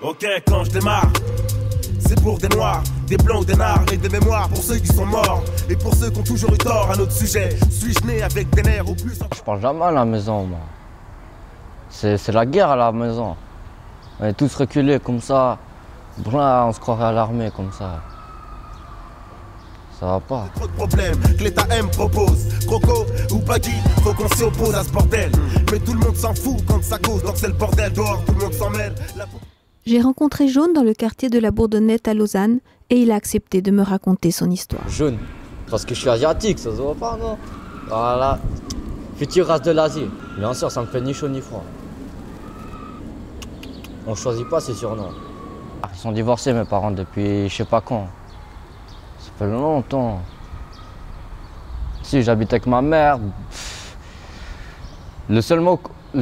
Ok, quand je démarre, c'est pour des noirs, des blancs ou des nards, et des mémoires pour ceux qui sont morts, et pour ceux qui ont toujours eu tort à notre sujet. Suis-je né avec des nerfs ou plus? Je parle jamais à la maison, moi. C'est la guerre à la maison. On est tous reculés comme ça. Là, on se croirait à l'armée comme ça. Ça va pas. Trop de problèmes que l'État M propose. Croco ou Baggy, faut qu'on s'y oppose à ce bordel. Mais tout le monde s'en fout quand ça cause, donc c'est le bordel dehors, tout le monde s'en mêle. J'ai rencontré Jaune dans le quartier de la Bourdonnette à Lausanne et il a accepté de me raconter son histoire. Jaune, parce que je suis asiatique, ça se voit pas, non? Voilà. Future race de l'Asie. Bien sûr, ça me fait ni chaud ni froid. On choisit pas ses surnoms. Ils sont divorcés, mes parents, depuis je sais pas quand. Ça fait longtemps. Si, j'habite avec ma mère. Le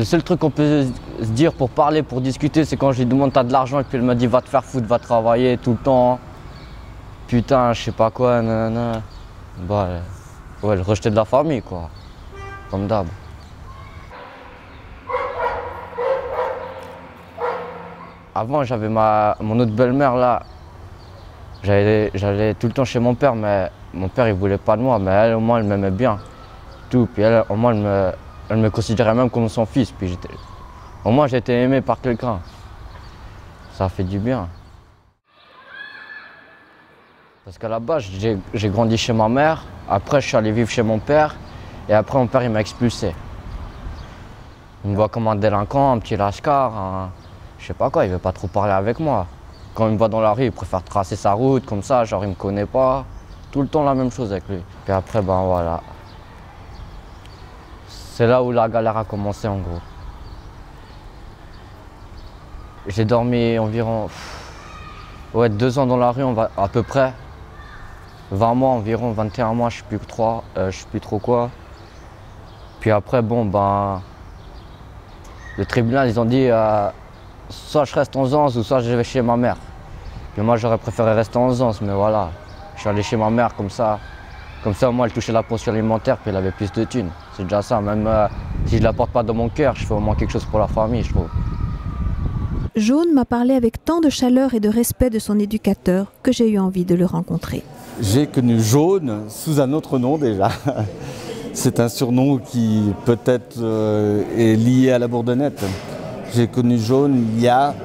seul truc qu'on peut se dire pour parler, pour discuter, c'est quand je lui demande t'as de l'argent et puis elle me dit va te faire foutre, va travailler tout le temps. Putain, je sais pas quoi, nanana. Bah, ouais, le rejeté de la famille, quoi. Comme d'hab. Avant, j'avais mon autre belle-mère là. J'allais tout le temps chez mon père, mais mon père il voulait pas de moi, mais elle au moins elle m'aimait bien. Tout, puis elle au moins elle me considérait même comme son fils, puis au moins j'étais aimé par quelqu'un. Ça fait du bien. Parce qu'à la base, j'ai grandi chez ma mère, après je suis allé vivre chez mon père, et après mon père il m'a expulsé. Il me voit comme un délinquant, un petit lascar, je sais pas quoi, il veut pas trop parler avec moi. Quand il me voit dans la rue, il préfère tracer sa route comme ça, genre il me connaît pas. Tout le temps la même chose avec lui. Puis après, ben voilà. C'est là où la galère a commencé en gros. J'ai dormi environ 2 ans dans la rue, à peu près. 20 mois environ, 21 mois, je sais plus trop quoi. Puis après, bon, ben, le tribunal, ils ont dit soit je reste en Zance ou soit je vais chez ma mère. Puis moi, j'aurais préféré rester en Zance, mais voilà. Je suis allé chez ma mère comme ça. Comme ça, moi, elle touchait la pension alimentaire, puis elle avait plus de thunes. C'est déjà ça, même si je ne la porte pas dans mon cœur, je fais au moins quelque chose pour la famille, je trouve. Jaune m'a parlé avec tant de chaleur et de respect de son éducateur que j'ai eu envie de le rencontrer. J'ai connu Jaune sous un autre nom déjà. C'est un surnom qui peut-être est lié à la Bourdonnette. J'ai connu Jaune il y a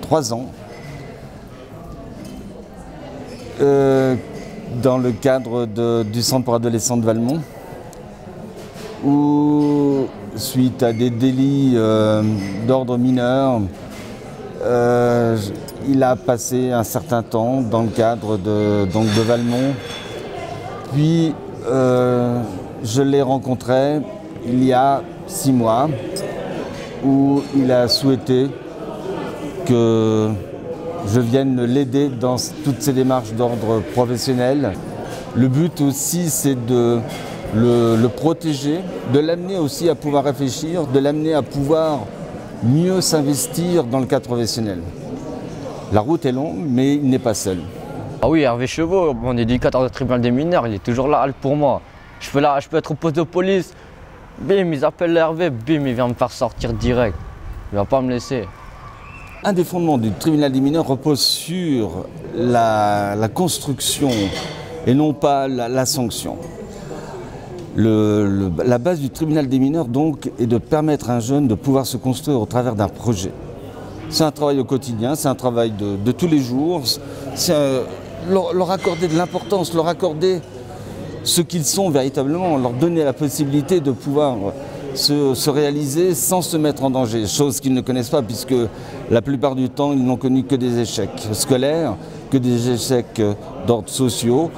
3 ans. Dans le cadre du centre pour adolescents de Valmont, où suite à des délits d'ordre mineur, il a passé un certain temps dans le cadre de Valmont. Puis je l'ai rencontré il y a 6 mois, où il a souhaité que je vienne l'aider dans toutes ses démarches d'ordre professionnel. Le but aussi, c'est de le protéger, de l'amener aussi à pouvoir réfléchir, de l'amener à pouvoir mieux s'investir dans le cadre professionnel. La route est longue, mais il n'est pas seul. Ah oui, Hervé Chevaux, mon éducateur de tribunal des mineurs, il est toujours là pour moi. Je peux être au poste de police, bim, ils appellent Hervé, bim, il vient me faire sortir direct. Il va pas me laisser. Un des fondements du tribunal des mineurs repose sur la construction et non pas la sanction. La base du tribunal des mineurs donc est de permettre à un jeune de pouvoir se construire au travers d'un projet. C'est un travail au quotidien, c'est un travail de tous les jours, c'est leur accorder de l'importance, leur accorder ce qu'ils sont véritablement, leur donner la possibilité de pouvoir se réaliser sans se mettre en danger, chose qu'ils ne connaissent pas puisque la plupart du temps ils n'ont connu que des échecs scolaires, que des échecs d'ordre sociaux.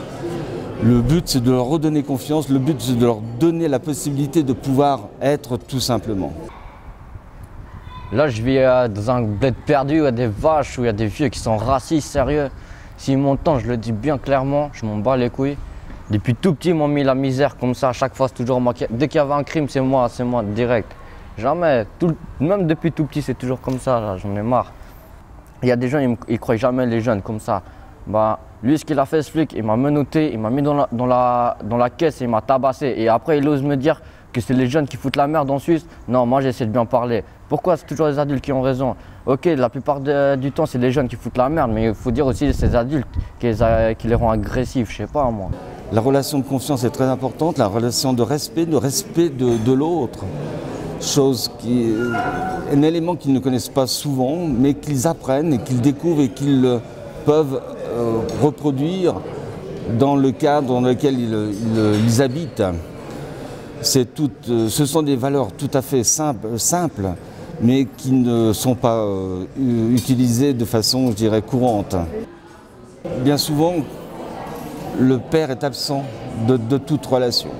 Le but c'est de leur redonner confiance, le but c'est de leur donner la possibilité de pouvoir être tout simplement. Là je vis dans un bled perdu où il y a des vaches, où il y a des vieux qui sont racistes, sérieux. S'ils m'entendent, je le dis bien clairement, je m'en bats les couilles. Depuis tout petit, ils m'ont mis la misère comme ça, à chaque fois c'est toujours moi. Dès qu'il y avait un crime, c'est moi, direct. Jamais, même depuis tout petit, c'est toujours comme ça, j'en ai marre. Il y a des gens, ils ne croient jamais les jeunes comme ça. Bah, lui, ce qu'il a fait, ce flic, il m'a menotté, il m'a mis dans la caisse et il m'a tabassé. Et après, il ose me dire que c'est les jeunes qui foutent la merde en Suisse. Non, moi j'essaie de bien parler. Pourquoi c'est toujours les adultes qui ont raison? ok, la plupart du temps, c'est les jeunes qui foutent la merde, mais il faut dire aussi ces adultes qui les rendent agressifs, je sais pas moi. La relation de confiance est très importante, la relation de respect de l'autre. Un élément qu'ils ne connaissent pas souvent, mais qu'ils apprennent et qu'ils découvrent et qu'ils peuvent reproduire dans le cadre dans lequel ils habitent. Ce sont des valeurs tout à fait simples, mais qui ne sont pas utilisées de façon, je dirais, courante. Bien souvent, le père est absent de toute relation.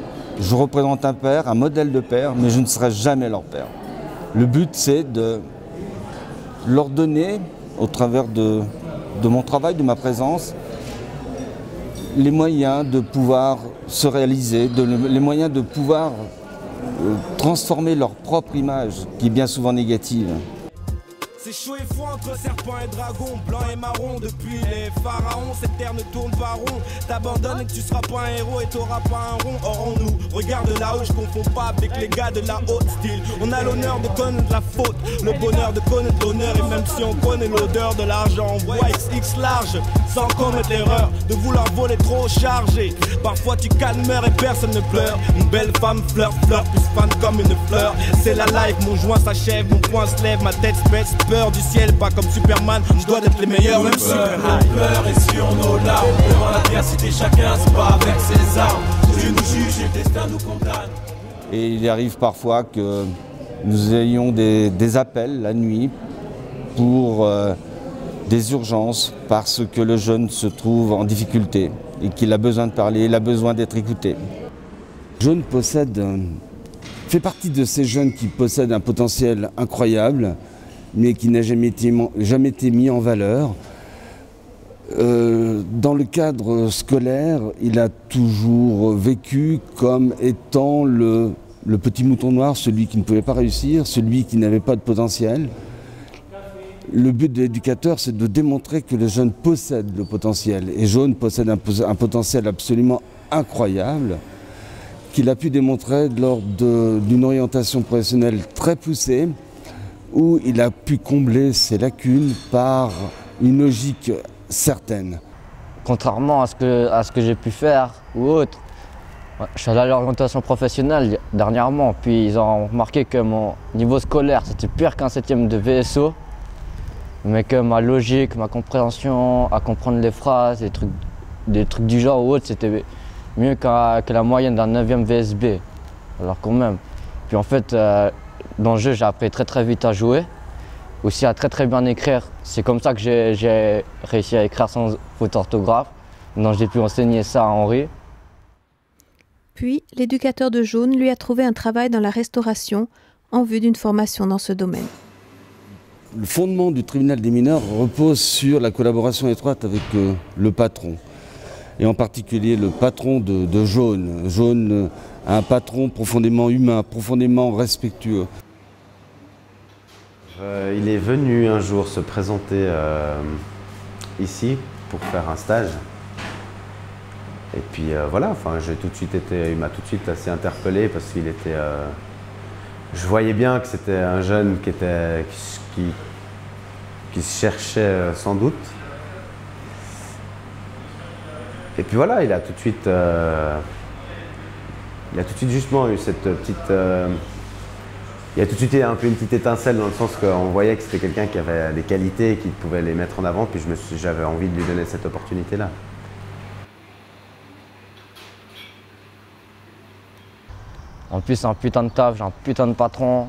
Je représente un père, un modèle de père, mais je ne serai jamais leur père. Le but, c'est de leur donner, au travers de mon travail, de ma présence, les moyens de pouvoir se réaliser, les moyens de pouvoir transformer leur propre image, qui est bien souvent négative. C'est chaud et froid entre serpent et dragon, blanc et marron. Depuis les pharaons, cette terre ne tourne pas rond. T'abandonnes et que tu seras pas un héros et t'auras pas un rond. Or on nous regarde là-haut, je confonds pas avec les gars de la haute style. On a l'honneur de connaître la faute, le bonheur de connaître l'honneur. Et même si on connaît l'odeur de l'argent, on voit XX large, sans commettre l'erreur de vouloir voler trop chargé. Parfois tu calmeurs et personne ne pleure. Une belle femme fleur, plus fan comme une fleur. C'est la life, mon joint s'achève, mon poing se lève, ma tête se baisse. Peur du ciel, pas comme Superman, je dois être les meilleurs, même super high. Peur est sur nos larmes, devant l'adversité chacun se bat avec ses armes. Dieu nous juge et le destin nous condamne. Et il arrive parfois que nous ayons des appels la nuit pour des urgences parce que le jeune se trouve en difficulté et qu'il a besoin de parler, il a besoin d'être écouté. Le jeune fait partie de ces jeunes qui possèdent un potentiel incroyable, mais qui n'a jamais été mis en valeur. Dans le cadre scolaire, il a toujours vécu comme étant le petit mouton noir, celui qui ne pouvait pas réussir, celui qui n'avait pas de potentiel. Le but de l'éducateur, c'est de démontrer que le jeune possède le potentiel. Et Jaune possède un potentiel absolument incroyable, qu'il a pu démontrer lors d'une orientation professionnelle très poussée, où il a pu combler ses lacunes par une logique certaine. Contrairement à ce que j'ai pu faire ou autre, je suis allé à l'orientation professionnelle dernièrement, puis ils ont remarqué que mon niveau scolaire c'était pire qu'un 7e de VSO, mais que ma logique, ma compréhension à comprendre les phrases, des trucs du genre ou autre, c'était mieux que la moyenne d'un 9e VSB. Alors quand même. Puis en fait, dans le jeu, j'ai appris très vite à jouer, aussi à très bien écrire. C'est comme ça que j'ai réussi à écrire sans faute d'orthographe. Donc j'ai pu enseigner ça à Henri. Puis, l'éducateur de Jaune lui a trouvé un travail dans la restauration en vue d'une formation dans ce domaine. Le fondement du tribunal des mineurs repose sur la collaboration étroite avec le patron, et en particulier le patron de Jaune. Jaune a un patron profondément humain, profondément respectueux. Il est venu un jour se présenter ici pour faire un stage. Et puis voilà, enfin, il m'a tout de suite assez interpellé parce qu'il était... je voyais bien que c'était un jeune qui se cherchait sans doute. Et puis voilà, il a tout de suite justement eu cette petite... il y a tout de suite un peu une petite étincelle dans le sens qu'on voyait que c'était quelqu'un qui avait des qualités et qui pouvait les mettre en avant, puis j'avais envie de lui donner cette opportunité-là. En plus, c'est un putain de taf, j'ai un putain de patron.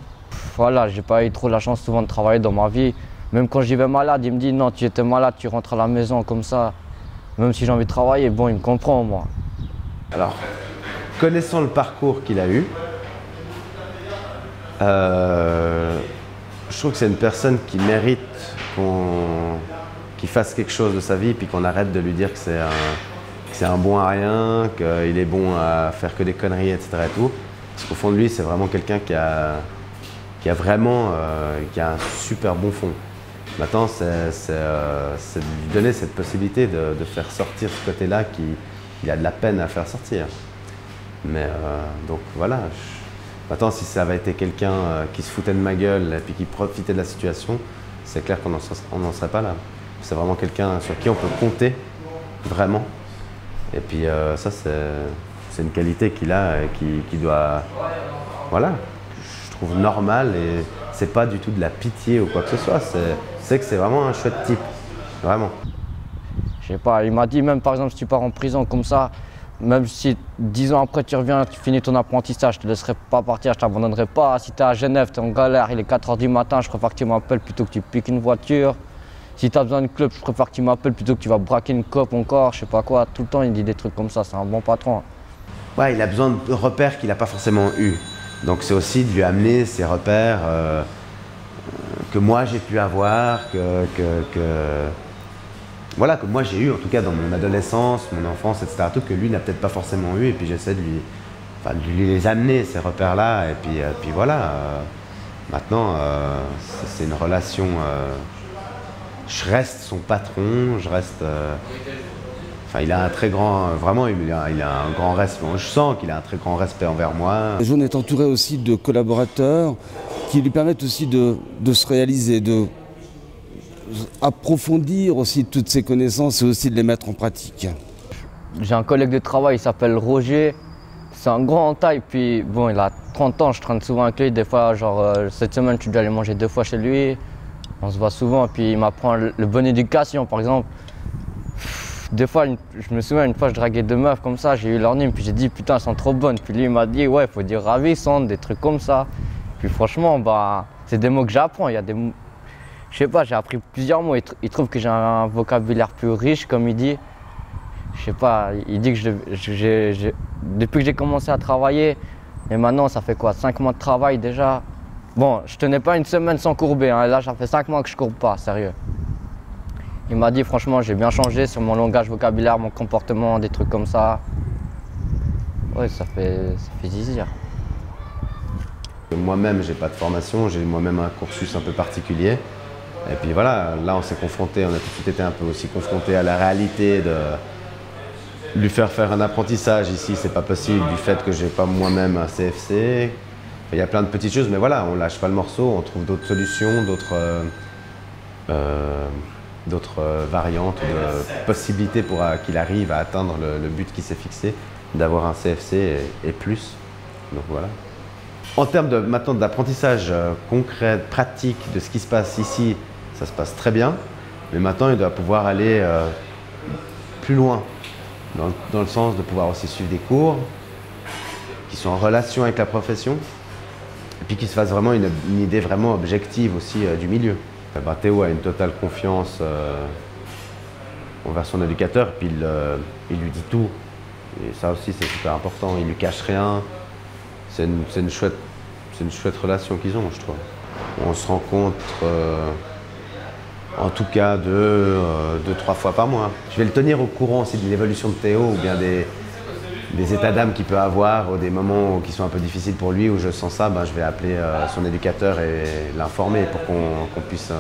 Voilà, j'ai pas eu trop la chance souvent de travailler dans ma vie. Même quand j'y vais malade, il me dit non, tu étais malade, tu rentres à la maison comme ça. Même si j'ai envie de travailler, bon, il me comprend, moi. Alors, connaissant le parcours qu'il a eu, je trouve que c'est une personne qui mérite qu'il fasse quelque chose de sa vie, puis qu'on arrête de lui dire que c'est un bon à rien, qu'il est bon à faire que des conneries, etc. Et tout. Parce qu'au fond de lui, c'est vraiment quelqu'un qui a un super bon fond. Maintenant, c'est de lui donner cette possibilité de faire sortir ce côté-là qu'il a de la peine à faire sortir. Mais donc voilà. Maintenant, si ça avait été quelqu'un qui se foutait de ma gueule et puis qui profitait de la situation, c'est clair qu'on n'en serait pas là. C'est vraiment quelqu'un sur qui on peut compter, vraiment. Et puis ça, c'est une qualité qu'il a et qui doit, voilà, je trouve normal et c'est pas du tout de la pitié ou quoi que ce soit. C'est que c'est vraiment un chouette type, vraiment. Je sais pas, il m'a dit même par exemple si tu pars en prison comme ça, même si 10 ans après tu reviens, tu finis ton apprentissage, je te laisserai pas partir, je t'abandonnerai pas. Si tu es à Genève, tu es en galère, il est 4 h du matin, je préfère que tu m'appelles plutôt que tu piques une voiture. Si tu as besoin de club, je préfère que tu m'appelles plutôt que tu vas braquer une cope encore, je sais pas quoi. Tout le temps il dit des trucs comme ça, c'est un bon patron. Ouais, il a besoin de repères qu'il n'a pas forcément eu. Donc c'est aussi de lui amener ces repères que moi j'ai pu avoir, voilà, que moi j'ai eu en tout cas dans mon adolescence, mon enfance, etc. Tout que lui n'a peut-être pas forcément eu et puis j'essaie de lui les amener ces repères-là et puis voilà. Maintenant c'est une relation, je reste son patron, je reste... Enfin, il a un très grand, vraiment, il a un grand respect. Je sens qu'il a un très grand respect envers moi. Jaune est entouré aussi de collaborateurs qui lui permettent aussi de se réaliser, de approfondir aussi toutes ses connaissances et aussi de les mettre en pratique. J'ai un collègue de travail, il s'appelle Roger. C'est un grand en taille, puis bon, il a 30 ans, je traîne souvent avec lui. Des fois, genre, cette semaine, tu dois aller manger 2 fois chez lui. On se voit souvent, puis il m'apprend le bonne éducation, par exemple. Des fois, je me souviens, une fois, je draguais 2 meufs comme ça, j'ai eu leur nom, puis j'ai dit putain, elles sont trop bonnes. Puis lui, il m'a dit ouais, il faut dire ravissante, des trucs comme ça. Puis franchement, bah, c'est des mots que j'apprends. Il y a des mots, je sais pas, j'ai appris plusieurs mots. Il trouve que j'ai un vocabulaire plus riche, comme il dit. Je sais pas, il dit que depuis que j'ai commencé à travailler, et maintenant, ça fait quoi, 5 mois de travail déjà. Bon, je tenais pas une semaine sans courber, hein, et là, ça fait 5 mois que je courbe pas, sérieux. Il m'a dit franchement j'ai bien changé sur mon langage vocabulaire, mon comportement, des trucs comme ça. Ouais, ça fait zizir. Moi-même j'ai pas de formation, j'ai moi-même un cursus un peu particulier. Et puis voilà, là on s'est confronté, on a tout de suite été un peu aussi confronté à la réalité de lui faire un apprentissage ici, c'est pas possible du fait que j'ai pas moi-même un CFC. Il y a plein de petites choses, mais voilà, on lâche pas le morceau, on trouve d'autres solutions, d'autres variantes ou de possibilités pour qu'il arrive à atteindre le but qu'il s'est fixé, d'avoir un CFC et plus. Donc voilà. En termes maintenant d'apprentissage concret, pratique de ce qui se passe ici, ça se passe très bien. Mais maintenant, il doit pouvoir aller plus loin, dans le sens de pouvoir aussi suivre des cours qui sont en relation avec la profession et puis qu'il se fasse vraiment une idée vraiment objective aussi du milieu. Bah, Théo a une totale confiance envers son éducateur, puis il lui dit tout. Et ça aussi, c'est super important. Il lui cache rien. C'est une chouette relation qu'ils ont, je trouve. On se rencontre en tout cas 2-3 fois par mois. Je vais le tenir au courant aussi de l'évolution de Théo ou bien des états d'âme qu'il peut avoir ou des moments qui sont un peu difficiles pour lui où je sens ça, ben, je vais appeler son éducateur et l'informer pour qu'on puisse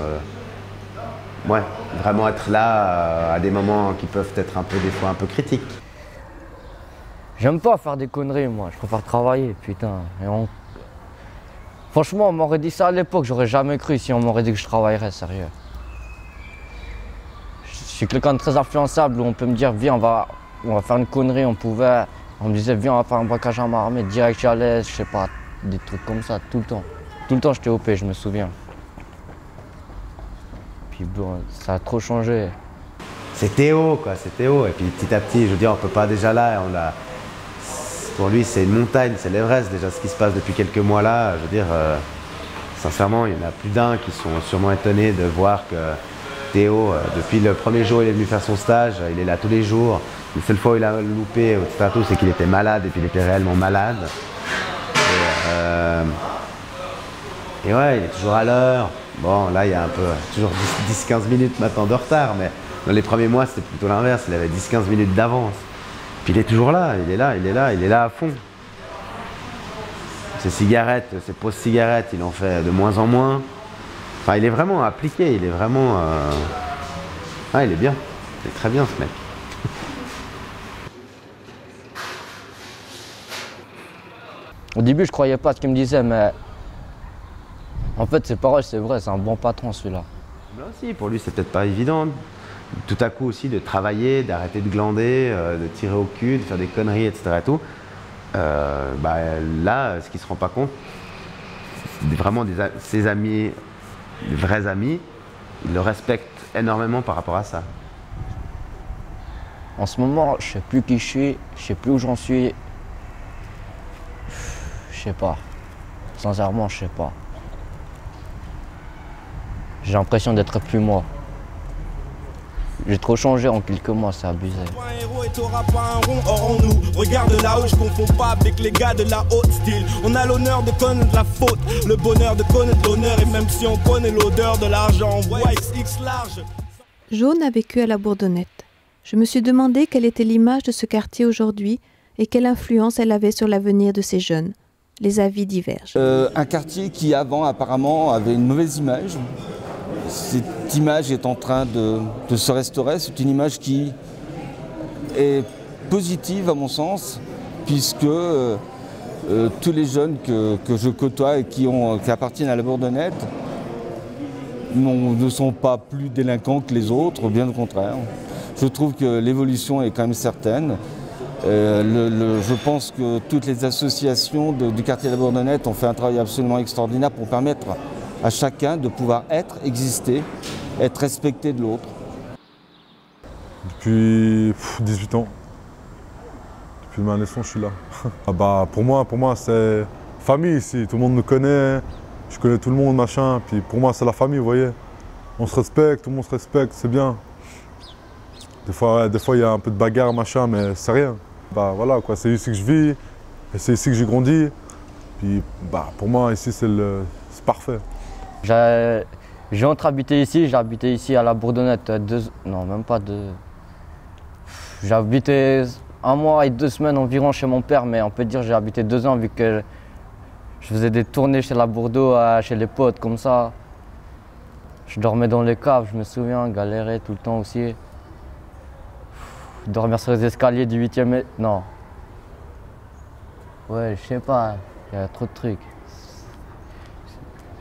ouais, vraiment être là à des moments qui peuvent être des fois un peu critiques. J'aime pas faire des conneries moi, je préfère travailler, putain. Franchement, on m'aurait dit ça à l'époque, j'aurais jamais cru si on m'aurait dit que je travaillerais, sérieux. Je suis quelqu'un de très influençable où on peut me dire viens, on va faire une connerie, on me disait viens on va faire un braquage à main armée, direct j'y allais, je sais pas, des trucs comme ça tout le temps. Tout le temps j'étais OP, je me souviens. Puis bon, ça a trop changé. C'est Théo quoi, c'est Théo. Et puis petit à petit, je veux dire, on peut pas déjà là, pour lui c'est une montagne, c'est l'Everest déjà ce qui se passe depuis quelques mois là. Je veux dire, sincèrement, il y en a plus d'un qui sont sûrement étonnés de voir que Théo, depuis le premier jour où il est venu faire son stage, il est là tous les jours. La seule fois où il a loupé, c'est qu'il était malade et puis il était réellement malade. Et ouais, il est toujours à l'heure. Bon, là, il y a un peu, toujours 10-15 minutes maintenant de retard, mais dans les premiers mois, c'était plutôt l'inverse. Il avait 10-15 minutes d'avance. Puis il est toujours là, il est là à fond. Ses cigarettes, ses pauses cigarettes, il en fait de moins en moins. Enfin, il est vraiment appliqué, il est vraiment... Ah, il est bien. Il est très bien, ce mec. Au début, je croyais pas ce qu'il me disait, mais en fait, ses paroles, c'est vrai, c'est un bon patron, celui-là. Là aussi, pour lui, c'est peut-être pas évident. Tout à coup aussi, de travailler, d'arrêter de glander, de tirer au cul, de faire des conneries, etc. Et tout. Là, ce qu'il ne se rend pas compte, vraiment ses amis, des vrais amis, ils le respectent énormément par rapport à ça. En ce moment, je sais plus qui je suis, je sais plus où j'en suis. Je sais pas. Sincèrement, je sais pas. J'ai l'impression d'être plus moi. J'ai trop changé en quelques mois, c'est abusé. Un héros et t'auras pas un rond, or on nous regarde là-haut, je confonds pas avec les gars de la haute style. On a l'honneur de connaître la faute, le bonheur de connaître l'honneur, et même si on connaît l'odeur de l'argent, on voit XX large. Jaune a vécu à la Bourdonnette. Je me suis demandé quelle était l'image de ce quartier aujourd'hui et quelle influence elle avait sur l'avenir de ces jeunes. Les avis divergent. Un quartier qui avant apparemment avait une mauvaise image. Cette image est en train de se restaurer. C'est une image qui est positive à mon sens, puisque tous les jeunes que je côtoie et qui appartiennent à la Bourdonnette ne sont pas plus délinquants que les autres, bien au contraire. Je trouve que l'évolution est quand même certaine. Je pense que toutes les associations du quartier de la Bourdonnette ont fait un travail absolument extraordinaire pour permettre à chacun de pouvoir exister, être respecté de l'autre. Depuis 18 ans. Depuis ma naissance, je suis là. Pour moi c'est famille ici. Tout le monde me connaît, je connais tout le monde, machin. Puis pour moi, c'est la famille, vous voyez. On se respecte, tout le monde se respecte, c'est bien. Des fois, il y a un peu de bagarre, machin, mais c'est rien. Voilà, quoi, c'est ici que je vis, et c'est ici que j'ai grandi. Puis pour moi, ici, c'est parfait. J'ai entre habité ici, j'ai habité ici à la Bourdonnette non, même pas deux. J'ai habité 1 mois et 2 semaines environ chez mon père, mais on peut dire que j'ai habité 2 ans vu que je faisais des tournées chez la Bourdeau, chez les potes, comme ça. Je dormais dans les caves, je me souviens, galérais tout le temps aussi. Dormir sur les escaliers du 8e... Non. Ouais, je sais pas, il y a trop de trucs.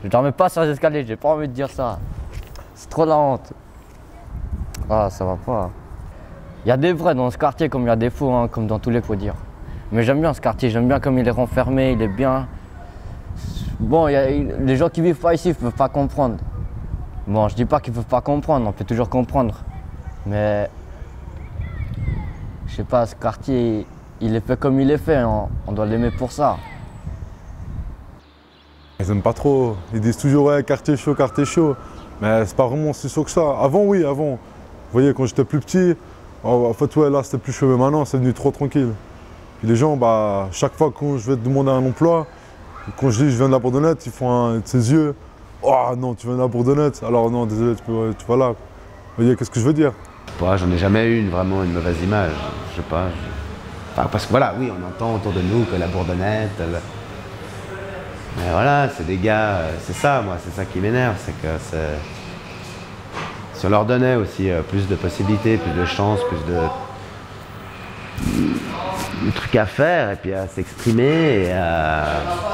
Je dormais pas sur les escaliers, j'ai pas envie de dire ça. C'est trop la honte. Ah, ça va pas. Il y a des vrais dans ce quartier comme il y a des faux, hein, comme dans tous les faut dire. Mais j'aime bien ce quartier, j'aime bien comme il est renfermé, il est bien. Bon, les gens qui vivent pas ici ne peuvent pas comprendre. Bon, je dis pas qu'ils peuvent pas comprendre, on peut toujours comprendre. Mais je sais pas, ce quartier, il est fait comme il est fait, on doit l'aimer pour ça. Ils aiment pas trop, ils disent toujours ouais, quartier chaud, mais c'est pas vraiment si chaud que ça. Avant, oui, avant. Vous voyez, quand j'étais plus petit, en fait, ouais, là c'était plus chaud, mais maintenant c'est devenu trop tranquille. Puis les gens, chaque fois que je vais te demander un emploi, quand je dis je viens de la Bourdonnette, ils font de ses yeux. Oh non, tu viens de la Bourdonnette, alors non, désolé, tu vas là. Vous voyez, qu'est-ce que je veux dire? J'en ai jamais eu vraiment une mauvaise image, je sais pas. Parce que voilà, oui, on entend autour de nous que la Bourdonnette. Mais voilà, c'est des gars, c'est ça, moi, c'est ça qui m'énerve, c'est que si on leur donnait aussi plus de possibilités, plus de chances, plus de trucs à faire, et puis à s'exprimer, et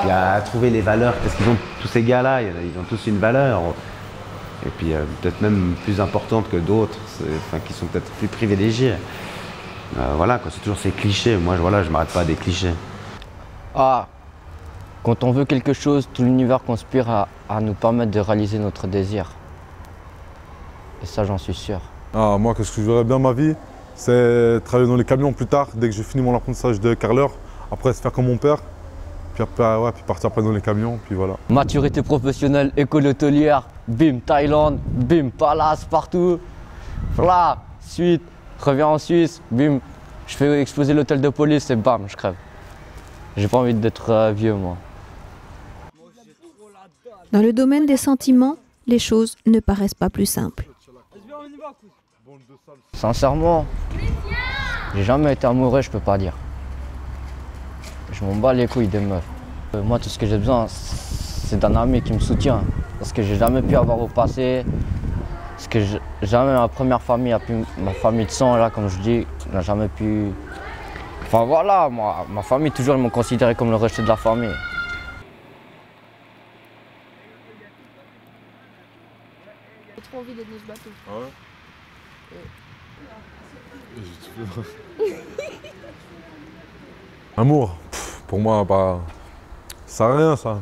puis à trouver les valeurs, parce qu'ils ont tous ces gars-là, ils ont tous une valeur, et puis peut-être même plus importante que d'autres, qui sont peut-être plus privilégiés. Voilà, c'est toujours ces clichés, moi je m'arrête pas des clichés. Ah, quand on veut quelque chose, tout l'univers conspire à nous permettre de réaliser notre désir. Et ça, j'en suis sûr. Moi, qu'est-ce que je verrais bien ma vie, c'est travailler dans les camions plus tard, dès que j'ai fini mon apprentissage de carreleur. Après, se faire comme mon père, puis après, puis partir après dans les camions, puis voilà. Maturité professionnelle, école hôtelière, bim, Thaïlande, bim, palace, partout. Voilà, suite, reviens en Suisse, bim, je fais exploser l'hôtel de police et bam, je crève. J'ai pas envie d'être vieux, moi. Dans le domaine des sentiments, les choses ne paraissent pas plus simples. Sincèrement, j'ai jamais été amoureux, je peux pas dire. Je m'en bats les couilles des meufs. Moi, tout ce que j'ai besoin, c'est d'un ami qui me soutient. Parce que j'ai jamais pu avoir au passé. Parce que jamais ma première famille, ma famille de sang, là, comme je dis, n'a jamais pu... Enfin voilà, moi, ma famille, toujours, ils m'ont considéré comme le rejet de la famille. J'ai trop envie d'être dans ce bateau. Ah ouais? Amour, pour moi, bah, ça sert à rien ça.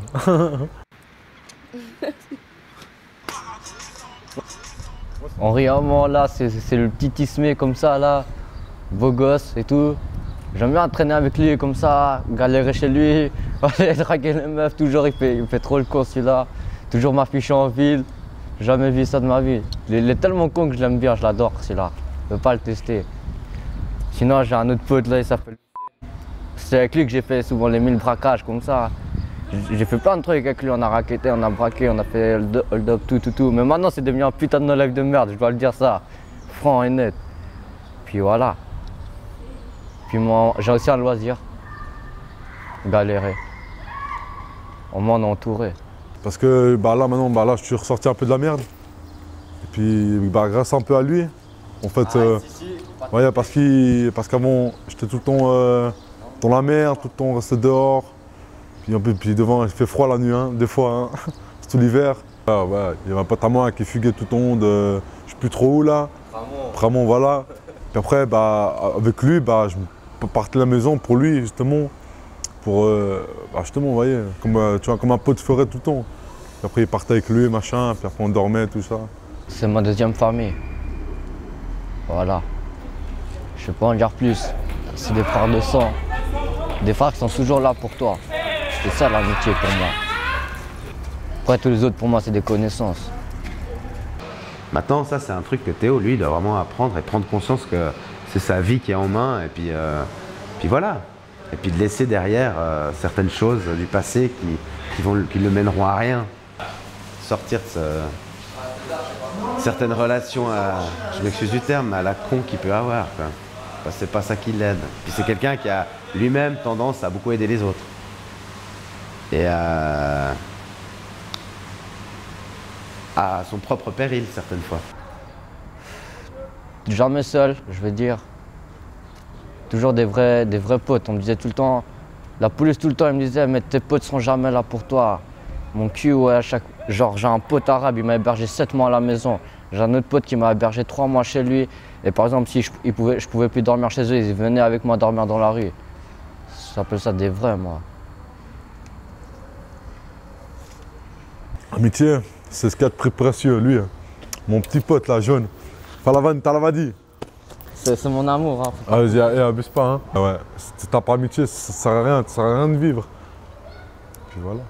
Henri Armand, là, c'est le petit Ismé comme ça, là, beau gosse et tout. J'aime bien traîner avec lui comme ça, galérer chez lui, aller draguer les meufs, toujours il fait trop le con celui-là. Toujours m'afficher en ville, jamais vu ça de ma vie. Il est tellement con que je l'aime bien, je l'adore celui-là, je peux pas le tester. Sinon j'ai un autre pote là, il s'appelle... C'est avec lui que j'ai fait souvent les 1000 braquages comme ça. J'ai fait plein de trucs avec lui, on a raquetté, on a braqué, on a fait hold-up, tout. Mais maintenant c'est devenu un putain de no-life de merde, je dois le dire ça, franc et net. Puis voilà. Puis moi, j'ai aussi un loisir, galérer. Au moins on est entouré. Parce que bah, là maintenant, bah, là, je suis ressorti un peu de la merde. Et puis bah, grâce un peu à lui, en fait, ouais, parce qu'avant j'étais tout le temps dans la merde, tout le temps resté dehors. Puis devant, il fait froid la nuit, hein, des fois, hein, surtout l'hiver. Ah, ouais, il y avait un pote à moi qui fuguait tout le temps de je sais plus trop où là. Vraiment, voilà. Puis après, bah, avec lui, bah, je partais de la maison pour lui, justement. Pour, bah, justement, vous voyez, comme, tu vois, comme un pote ferait tout le temps. Puis après, il partait avec lui, machin, puis après, on dormait, tout ça. C'est ma deuxième famille. Voilà. Je ne peux pas en dire plus. C'est des frères de sang. Des frères qui sont toujours là pour toi. C'est ça l'amitié pour moi. Après, tous les autres, pour moi, c'est des connaissances. Maintenant, ça, c'est un truc que Théo, lui, doit vraiment apprendre et prendre conscience que c'est sa vie qui est en main. Et puis voilà. Et puis de laisser derrière certaines choses du passé qui le mèneront à rien. Sortir de certaines relations, je m'excuse du terme, à la con qu'il peut avoir. C'est pas ça qui l'aide. Puis c'est quelqu'un qui a lui-même tendance à beaucoup aider les autres. Et à son propre péril, certaines fois. Jamais seul, je veux dire. Toujours des vrais potes. On me disait tout le temps, la police tout le temps, il me disait, mais tes potes seront jamais là pour toi. Mon cul, ouais, genre j'ai un pote arabe, il m'a hébergé 7 mois à la maison. J'ai un autre pote qui m'a hébergé 3 mois chez lui. Et par exemple, si je pouvais plus dormir chez eux, ils venaient avec moi dormir dans la rue. J'appelle ça des vrais, moi. Amitié, c'est ce qu'il y a de plus précieux, lui. Mon petit pote, là, jaune. Talavadi. C'est mon amour. Hein. Ah, vas-y, abuse pas, hein. Ah ouais, si t'as pas amitié, ça sert à rien, ça sert à rien de vivre. Puis voilà.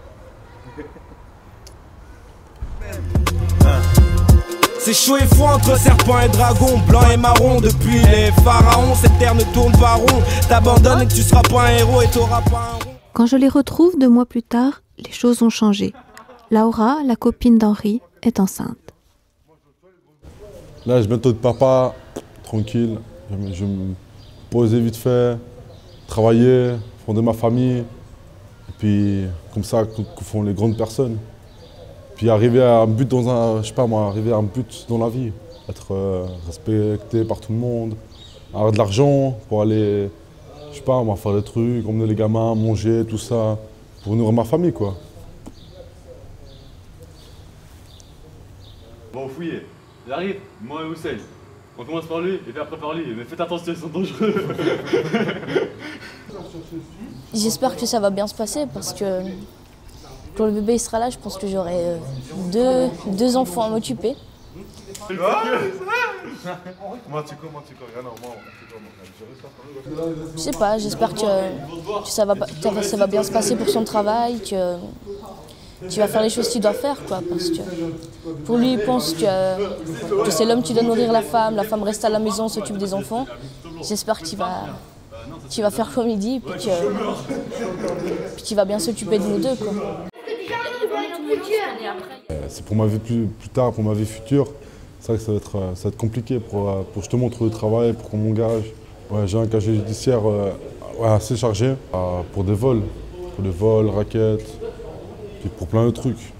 C'est chaud et froid entre serpent et dragon, blanc et marron. Depuis les pharaons, cette terre ne tourne pas rond. T'abandonnes et tu seras pas un héros et t'auras pas un rond. Quand je les retrouve 2 mois plus tard, les choses ont changé. Laura, la copine d'Henri, est enceinte. Là, je vais bientôt de papa, tranquille. Je vais me poser vite fait, travailler, fonder ma famille. Et puis, comme ça, que font les grandes personnes. Puis arriver à un but dans un, je sais pas moi, arriver à un but dans la vie. Être respecté par tout le monde, avoir de l'argent pour aller, je sais pas moi, faire des trucs, emmener les gamins, manger, tout ça, pour nourrir ma famille, quoi. Bon, fouillez. J'arrive, moi et Hussein. On commence par lui et puis après par lui. Mais faites attention, ils sont dangereux. J'espère que ça va bien se passer parce que quand le bébé il sera là, je pense que j'aurai deux enfants à m'occuper. Je sais pas, j'espère que ça va bien se passer pour son travail, que tu vas faire les choses qu'il doit faire, quoi, parce que pour lui, il pense que c'est l'homme qui doit nourrir la femme reste à la maison, s'occupe des enfants. J'espère qu'il va faire comme il dit, puis qu'il va bien s'occuper de nous deux, quoi. C'est pour ma vie plus tard, pour ma vie future. C'est vrai que ça va être compliqué pour justement trouver du travail, pour qu'on m'engage. Ouais, j'ai un casier judiciaire assez chargé pour des vols, raquettes, puis pour plein de trucs.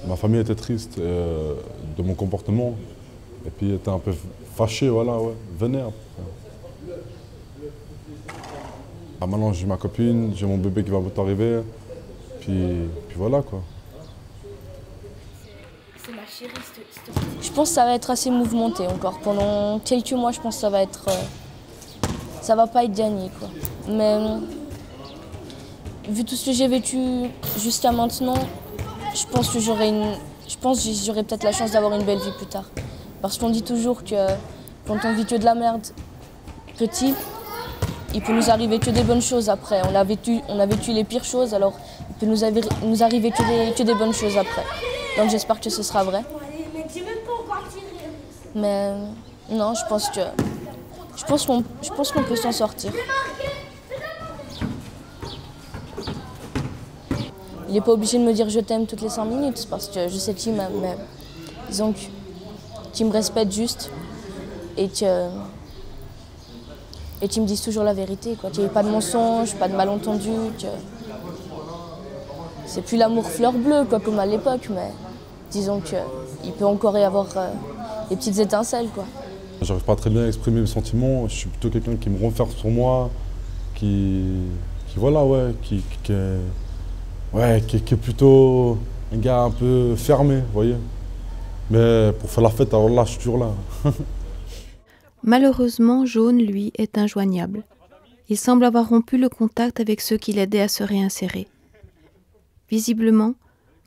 Ma famille était triste de mon comportement et puis était un peu fâchée, voilà, ouais, vénère. Maintenant j'ai ma copine, j'ai mon bébé qui va bientôt arriver, puis voilà quoi. Je pense que ça va être assez mouvementé encore. Pendant quelques mois, je pense que ça va être... ça va pas être gagné, quoi. Mais vu tout ce que j'ai vécu jusqu'à maintenant, je pense que j'aurai peut-être la chance d'avoir une belle vie plus tard. Parce qu'on dit toujours que quand on vit que de la merde petit, il peut nous arriver que des bonnes choses après. On a vécu les pires choses, alors il peut nous arriver que des bonnes choses après. Donc j'espère que ce sera vrai. Mais non, je pense qu'on peut s'en sortir. Il n'est pas obligé de me dire je t'aime toutes les 5 minutes parce que je sais qu'il m'aime, mais disons qu'il me respecte juste et qu'il me dise toujours la vérité, qu'il n'y ait pas de mensonges, pas de malentendus, que c'est plus l'amour fleur bleue quoi, comme à l'époque, mais disons qu'il peut encore y avoir des petites étincelles, quoi. J'arrive pas très bien à exprimer mes sentiments, je suis plutôt quelqu'un qui me renferme sur moi, qui est plutôt un gars un peu fermé, vous voyez. Mais pour faire la fête, alors là, je suis toujours là. Malheureusement, Jaune, lui, est injoignable. Il semble avoir rompu le contact avec ceux qui l'aidaient à se réinsérer. Visiblement,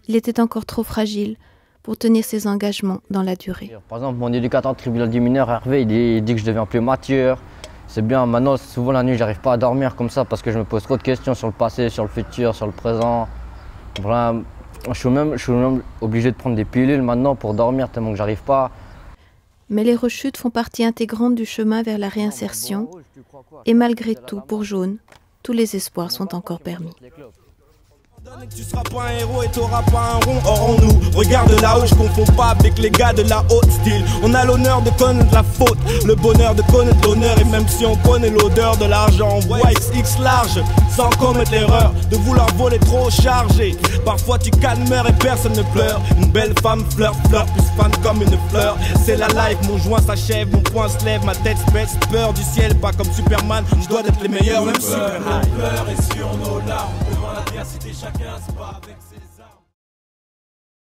il était encore trop fragile pour tenir ses engagements dans la durée. Par exemple, mon éducateur de tribunal des mineurs, Hervé, il dit que je deviens plus mature. C'est bien, maintenant, souvent la nuit, j'arrive pas à dormir comme ça parce que je me pose trop de questions sur le passé, sur le futur, sur le présent. Vraiment, je suis même obligé de prendre des pilules maintenant pour dormir tellement que j'arrive pas. Mais les rechutes font partie intégrante du chemin vers la réinsertion. Et malgré tout, pour Jaune, tous les espoirs sont encore permis. Tu seras pas un héros et t'auras pas un rond. Or on nous regarde là-haut, je confonds pas avec les gars de la haute style. On a l'honneur de connaître la faute, le bonheur de connaître l'honneur. Et même si on connaît l'odeur de l'argent, on voit XX large, sans commettre l'erreur de vouloir voler trop chargé. Parfois tu calmeurs et personne ne pleure. Une belle femme fleur, plus fan comme une fleur. C'est la life, mon joint s'achève, mon poing se lève, ma tête se baisse. Peur du ciel, pas comme Superman, je dois être les meilleurs, même Superman. Peur est sur nos larmes, devant l'adversité chacun se bat avec ses